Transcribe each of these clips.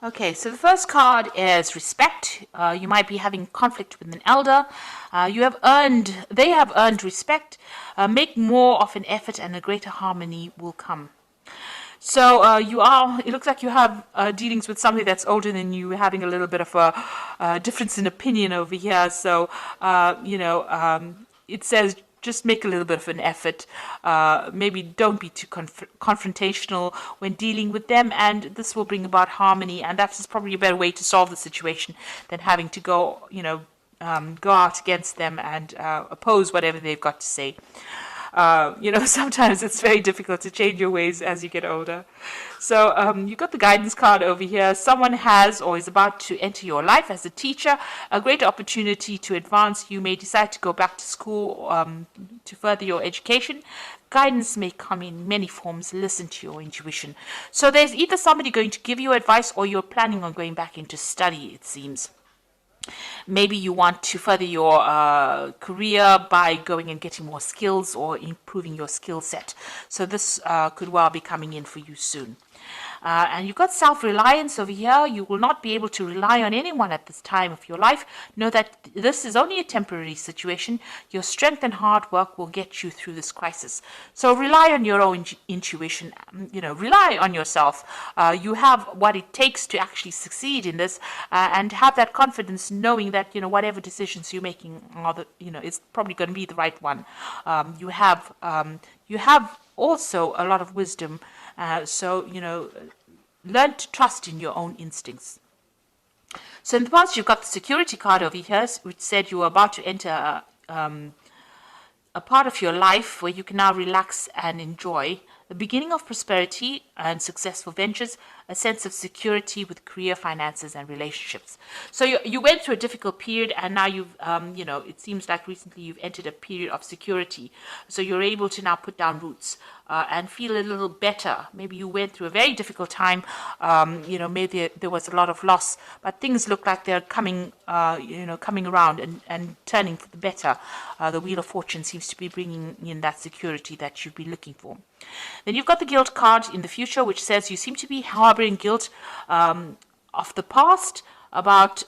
Okay, so the first card is respect. You might be having conflict with an elder. They have earned respect. Make more of an effort and a greater harmony will come. So it looks like you have dealings with somebody that's older than you, having a little bit of a difference in opinion over here. So, it says just make a little bit of an effort. Maybe don't be too confrontational when dealing with them, and this will bring about harmony. And that's probably a better way to solve the situation than having to go out against them and oppose whatever they've got to say. Sometimes it's very difficult to change your ways as you get older. So you've got the guidance card over here. Someone has or is about to enter your life as a teacher, a great opportunity to advance. You may decide to go back to school to further your education. Guidance may come in many forms. Listen to your intuition. So there's either somebody going to give you advice or you're planning on going back into study, it seems. Maybe you want to further your career by going and getting more skills or improving your skill set. So this could well be coming in for you soon. And you've got self-reliance over here. You will not be able to rely on anyone at this time of your life. Know that this is only a temporary situation. Your strength and hard work will get you through this crisis. So rely on your own intuition. Rely on yourself. You have what it takes to actually succeed in this, and have that confidence, knowing that whatever decisions you're making is probably going to be the right one. You have also a lot of wisdom. Learn to trust in your own instincts. So in the past, you've got the security card over here, which said you were about to enter a part of your life where you can now relax and enjoy the beginning of prosperity and successful ventures, a sense of security with career, finances, and relationships. So you went through a difficult period, and now it seems like recently you've entered a period of security. So you're able to now put down roots and feel a little better. Maybe you went through a very difficult time. Maybe there was a lot of loss, but things look like they're coming around and turning for the better. The Wheel of Fortune seems to be bringing in that security that you've been looking for. Then you've got the guilt card in the future, which says you seem to be harboring guilt of the past about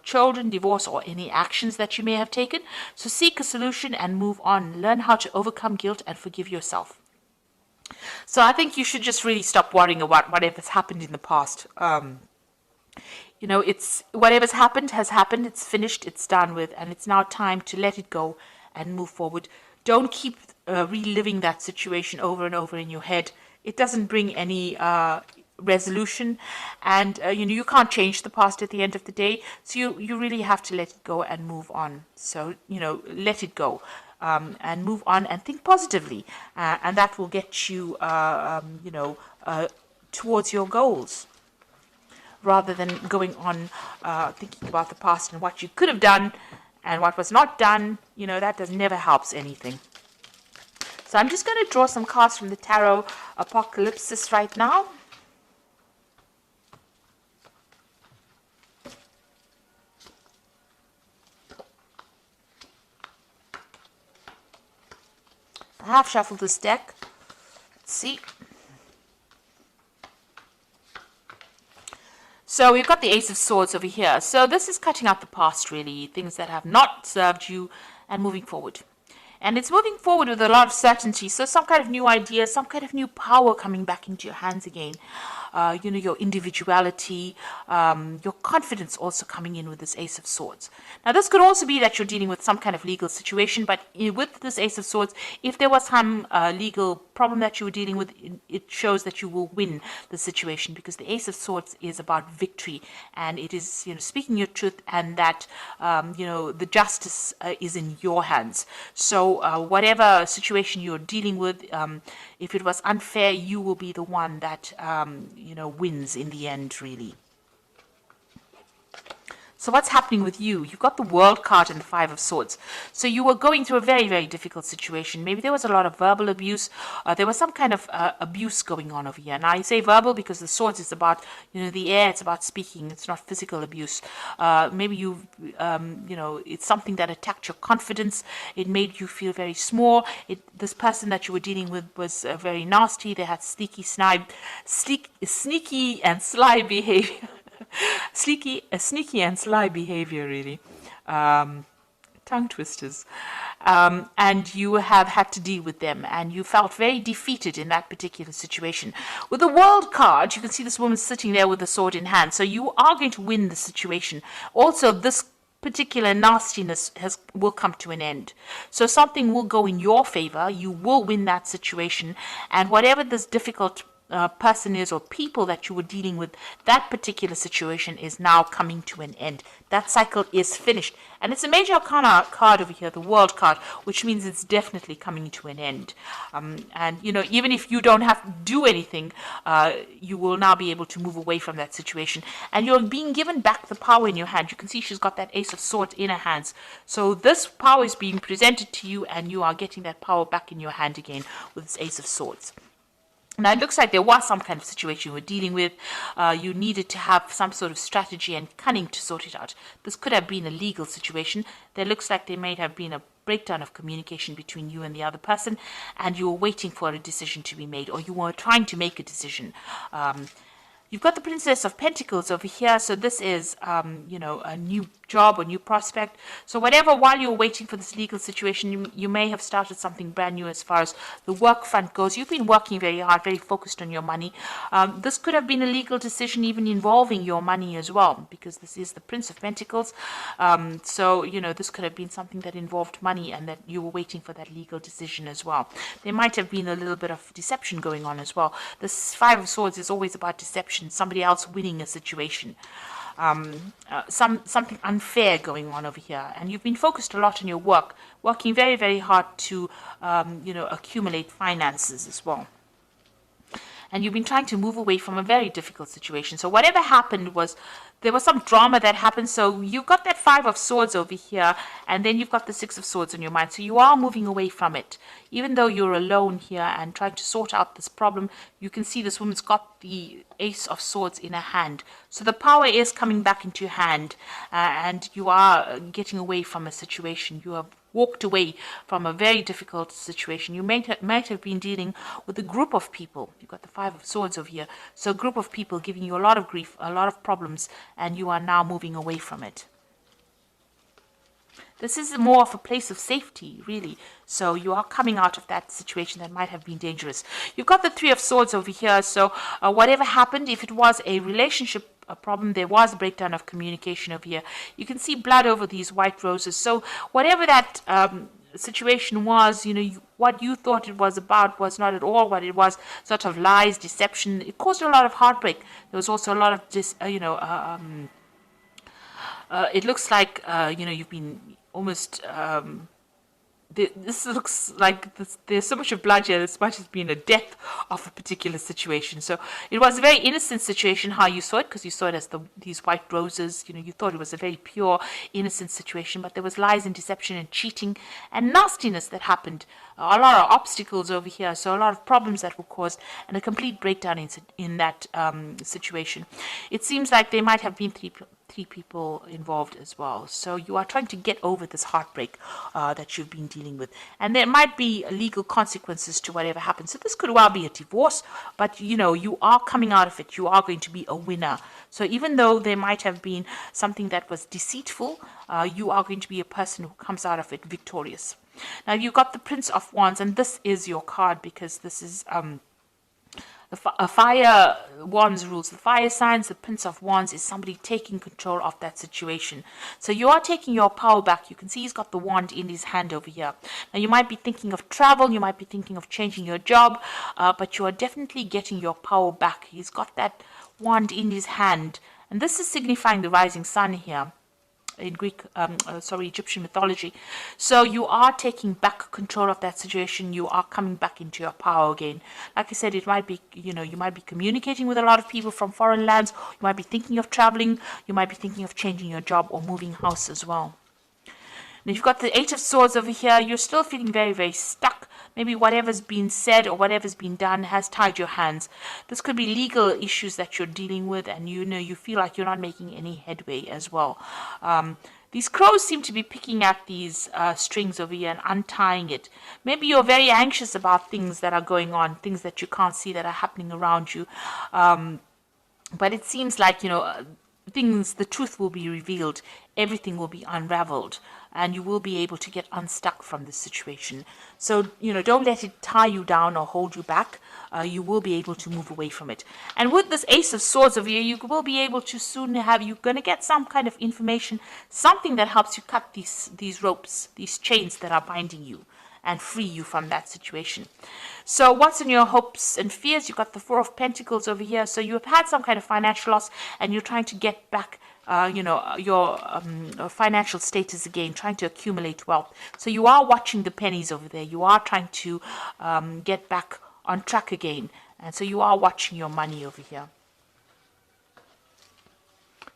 children, divorce, or any actions that you may have taken. So seek a solution and move on. Learn how to overcome guilt and forgive yourself. So I think you should just really stop worrying about whatever's happened in the past. It's whatever's happened has happened. It's finished. It's done with, and it's now time to let it go and move forward. Don't keep reliving that situation over and over in your head. It doesn't bring any resolution, and you can't change the past at the end of the day. So you really have to let it go and move on. So let it go. And move on and think positively, and that will get you, towards your goals, rather than going on thinking about the past and what you could have done and what was not done. That never helps anything. So I'm just going to draw some cards from the Tarot Apocalypsis right now. I have shuffled this deck. Let's see. So we've got the Ace of Swords over here. So this is cutting out the past, really, things that have not served you, and moving forward. And it's moving forward with a lot of certainty. So some kind of new idea, some kind of new power coming back into your hands again. Your individuality, your confidence also coming in with this Ace of Swords. Now, this could also be that you're dealing with some kind of legal situation, but with this Ace of Swords, if there was some legal problem that you were dealing with, it shows that you will win the situation, because the Ace of Swords is about victory, and it is, speaking your truth, and that, the justice is in your hands. So whatever situation you're dealing with, if it was unfair, you will be the one that wins in the end, really. So what's happening with you? You've got the World card and the Five of Swords. So you were going through a very, very difficult situation. Maybe there was a lot of verbal abuse. There was some kind of abuse going on over here. Now, I say verbal because the Swords is about, the air. It's about speaking. It's not physical abuse. Maybe it's something that attacked your confidence. It made you feel very small. This person that you were dealing with was very nasty. They had sneaky and sly behavior. sneaky and sly behavior, really. Tongue twisters. And you have had to deal with them, and you felt very defeated in that particular situation. With the World card, you can see this woman sitting there with a sword in hand, so you are going to win the situation. Also, this particular nastiness will come to an end. So something will go in your favor. You will win that situation, and whatever this difficult person is or people that you were dealing with, that particular situation is now coming to an end. That cycle is finished. And it's a major arcana card over here, the World card, which means it's definitely coming to an end. And, you know, even if you don't have to do anything, you will now be able to move away from that situation. And you're being given back the power in your hand. You can see she's got that Ace of Swords in her hands. So this power is being presented to you, and you are getting that power back in your hand again with this Ace of Swords. Now, it looks like there was some kind of situation you were dealing with. You needed to have some sort of strategy and cunning to sort it out. This could have been a legal situation. There looks like there may have been a breakdown of communication between you and the other person, and you were waiting for a decision to be made, or you were trying to make a decision. You've got the Princess of Pentacles over here, so this is, you know, a new job or new prospect. So whatever, while you're waiting for this legal situation, you may have started something brand new as far as the work front goes. You've been working very hard, very focused on your money. This could have been a legal decision even involving your money as well, because this is the Prince of Pentacles. So, you know, this could have been something that involved money, and that you were waiting for that legal decision as well. There might have been a little bit of deception going on as well. This Five of Swords is always about deception. Somebody else winning a situation, something unfair going on over here, and you've been focused a lot on your work, working very, very hard to, you know, accumulate finances as well. And you've been trying to move away from a very difficult situation. So whatever happened was, there was some drama that happened. So you've got that Five of Swords over here, and then you've got the Six of Swords in your mind. So you are moving away from it. Even though you're alone here and trying to sort out this problem, you can see this woman's got the Ace of Swords in her hand. So the power is coming back into your hand, and you are getting away from a situation. You have walked away from a very difficult situation. You might have been dealing with a group of people. You've got the Five of Swords over here. So a group of people giving you a lot of grief, a lot of problems, and you are now moving away from it. This is more of a place of safety, really. So you are coming out of that situation that might have been dangerous. You've got the Three of Swords over here. So whatever happened, if it was a relationship problem, there was a breakdown of communication over here. You can see blood over these white roses. So whatever that situation was, you know, what you thought it was about was not at all what it was. Sort of lies, deception. It caused a lot of heartbreak. There was also a lot of it looks like you know, you've been almost this looks like there's so much of blood here. This might have been a death of a particular situation. So it was a very innocent situation how you saw it, because you saw it as these white roses. You know, you thought it was a very pure, innocent situation, but there was lies and deception and cheating and nastiness that happened. A lot of obstacles over here, so a lot of problems that were caused, and a complete breakdown in that situation. It seems like there might have been three people involved as well. So you are trying to get over this heartbreak that you've been dealing with, and there might be legal consequences to whatever happens. So this could well be a divorce, but you know, you are coming out of it. You are going to be a winner. So even though there might have been something that was deceitful, you are going to be a person who comes out of it victorious. Now you've got the Prince of Wands, and this is your card because this is a fire wands rules. The fire signs, the Prince of Wands is somebody taking control of that situation. So you are taking your power back. You can see he's got the wand in his hand over here. Now you might be thinking of travel, you might be thinking of changing your job, but you are definitely getting your power back. He's got that wand in his hand, and this is signifying the rising sun here in Egyptian mythology. So you are taking back control of that situation. You are coming back into your power again. Like I said, it might be, you know, you might be communicating with a lot of people from foreign lands. You might be thinking of traveling. You might be thinking of changing your job or moving house as well. And if you've got the Eight of Swords over here, you're still feeling very, very stuck. Maybe whatever's been said or whatever's been done has tied your hands. This could be legal issues that you're dealing with, and you know, you feel like you're not making any headway as well. These crows seem to be picking at these strings over here and untying it. Maybe you're very anxious about things that are going on, things that you can't see that are happening around you. But it seems like, you know, the truth will be revealed, everything will be unraveled, and you will be able to get unstuck from this situation. So, don't let it tie you down or hold you back. You will be able to move away from it. And with this Ace of Swords over here, you will be able to soon you're going to get some kind of information, something that helps you cut these ropes, these chains that are binding you, and free you from that situation. So what's in your hopes and fears? You've got the Four of Pentacles over here. So you've had some kind of financial loss and you're trying to get back your financial status again, trying to accumulate wealth. So you are watching the pennies over there. You are trying to get back on track again. And so you are watching your money over here.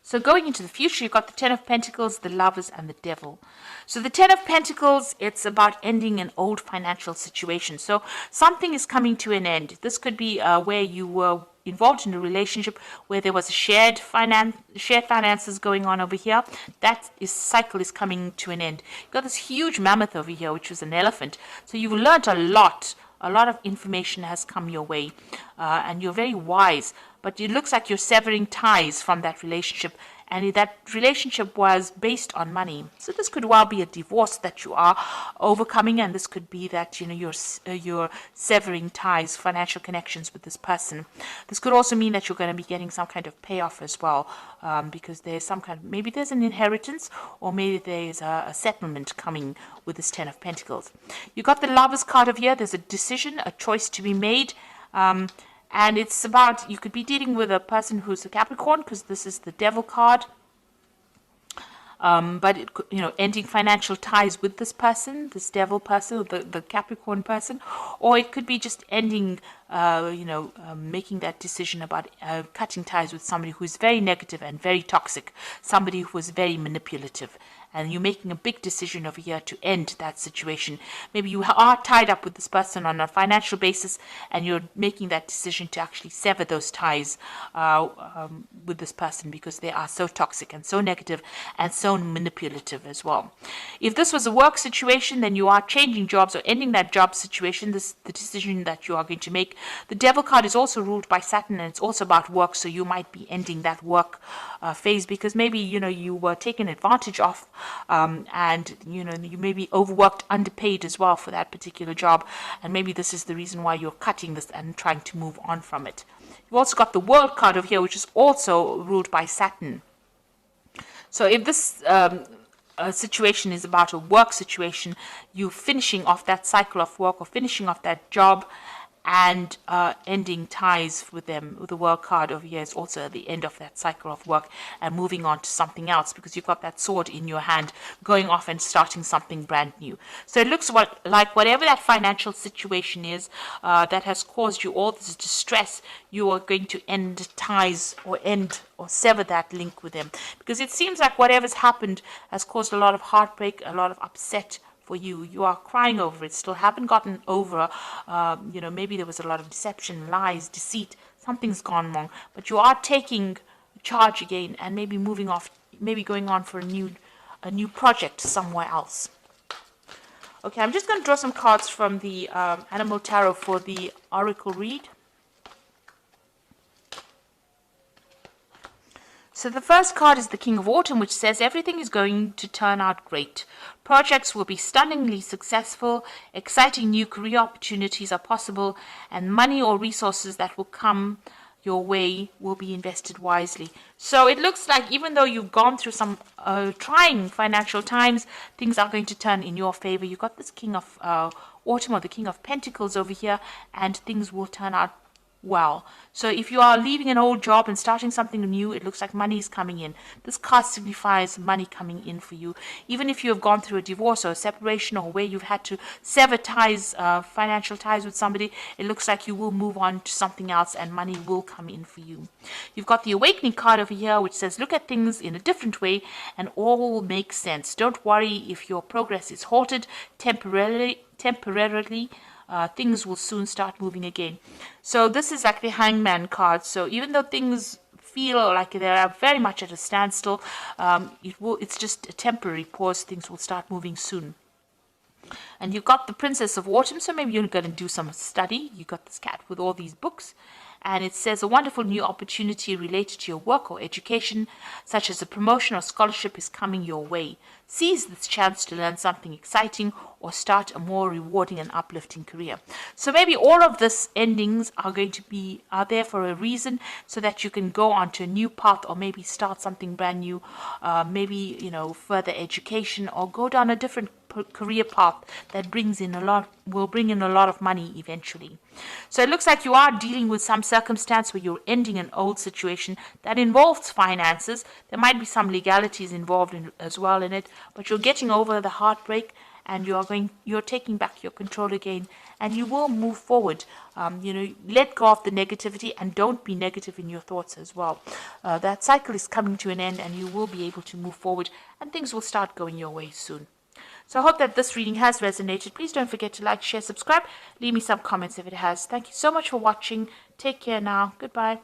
So going into the future, you've got the Ten of Pentacles, the Lovers, and the Devil. So the Ten of Pentacles, it's about ending an old financial situation. So something is coming to an end. This could be where you were involved in a relationship where there was a shared finances going on over here. That cycle is coming to an end. You've got this huge mammoth over here, which was an elephant. So you've learned a lot. A lot of information has come your way, and you're very wise. But it looks like you're severing ties from that relationship, and that relationship was based on money. So this could well be a divorce that you are overcoming, and this could be that you're severing ties, financial connections with this person. This could also mean that you're going to be getting some kind of payoff as well, because there's maybe there's an inheritance, or maybe there's a settlement coming with this Ten of Pentacles. You got the Lovers card over here. There's a decision, a choice to be made. And it's about, you could be dealing with a person who's a Capricorn, because this is the Devil card. But it could, ending financial ties with this person, this Devil person, the Capricorn person, or it could be just ending, making that decision about cutting ties with somebody who is very negative and very toxic, somebody who is very manipulative. And you're making a big decision over here to end that situation. Maybe you are tied up with this person on a financial basis, and you're making that decision to actually sever those ties with this person, because they are so toxic and so negative and so manipulative as well. If this was a work situation, then you are changing jobs or ending that job situation. This the decision that you are going to make. The Devil card is also ruled by Saturn, and it's also about work. So you might be ending that work phase, because maybe you were taken advantage of. And you may be overworked, underpaid as well for that particular job, and maybe this is the reason why you're cutting this and trying to move on from it. You've also got the World card over here, which is also ruled by Saturn. So if this situation is about a work situation, you finishing off that cycle of work or finishing off that job and ending ties with them. With the World card over here is also the end of that cycle of work and moving on to something else, because you've got that sword in your hand, going off and starting something brand new. So it looks like whatever that financial situation is that has caused you all this distress, you are going to end ties or sever that link with them, because it seems like whatever's happened has caused a lot of heartbreak, a lot of upset for you. You are crying over it, still haven't gotten over, maybe there was a lot of deception, lies, deceit, something's gone wrong, but you are taking charge again and maybe moving off, maybe going on for a new project somewhere else. Okay, I'm just going to draw some cards from the Animal Tarot for the Oracle read. So the first card is the King of Autumn, which says everything is going to turn out great. Projects will be stunningly successful, exciting new career opportunities are possible, and money or resources that will come your way will be invested wisely. So it looks like even though you've gone through some trying financial times, things are going to turn in your favor. You've got this King of Autumn, or the King of Pentacles over here, and things will turn out well. So if you are leaving an old job and starting something new, it looks like money is coming in. This card signifies money coming in for you. Even if you have gone through a divorce or a separation, or where you've had to sever ties, financial ties with somebody, it looks like you will move on to something else and money will come in for you. You've got the Awakening card over here, which says look at things in a different way and all will make sense. Don't worry if your progress is halted temporarily. Things will soon start moving again. So this is like the Hangman card. So even though things feel like they are very much at a standstill, it's just a temporary pause. Things will start moving soon. And you've got the Princess of Autumn, so maybe you're going to do some study. You've got this cat with all these books. and it says a wonderful new opportunity related to your work or education, such as a promotion or scholarship, is coming your way. Seize this chance to learn something exciting or start a more rewarding and uplifting career. So maybe all of this endings are there for a reason, so that you can go onto a new path, or maybe start something brand new, maybe further education, or go down a different career path that will bring in a lot of money eventually. So it looks like you are dealing with some circumstance where you're ending an old situation that involves finances. There might be some legalities involved as well in it, but you're getting over the heartbreak, and you're taking back your control again, and you will move forward. Let go of the negativity, and don't be negative in your thoughts as well. That cycle is coming to an end, and you will be able to move forward, and things will start going your way soon. So I hope that this reading has resonated. Please don't forget to like, share, subscribe. Leave me some comments if it has. Thank you so much for watching. Take care now. Goodbye.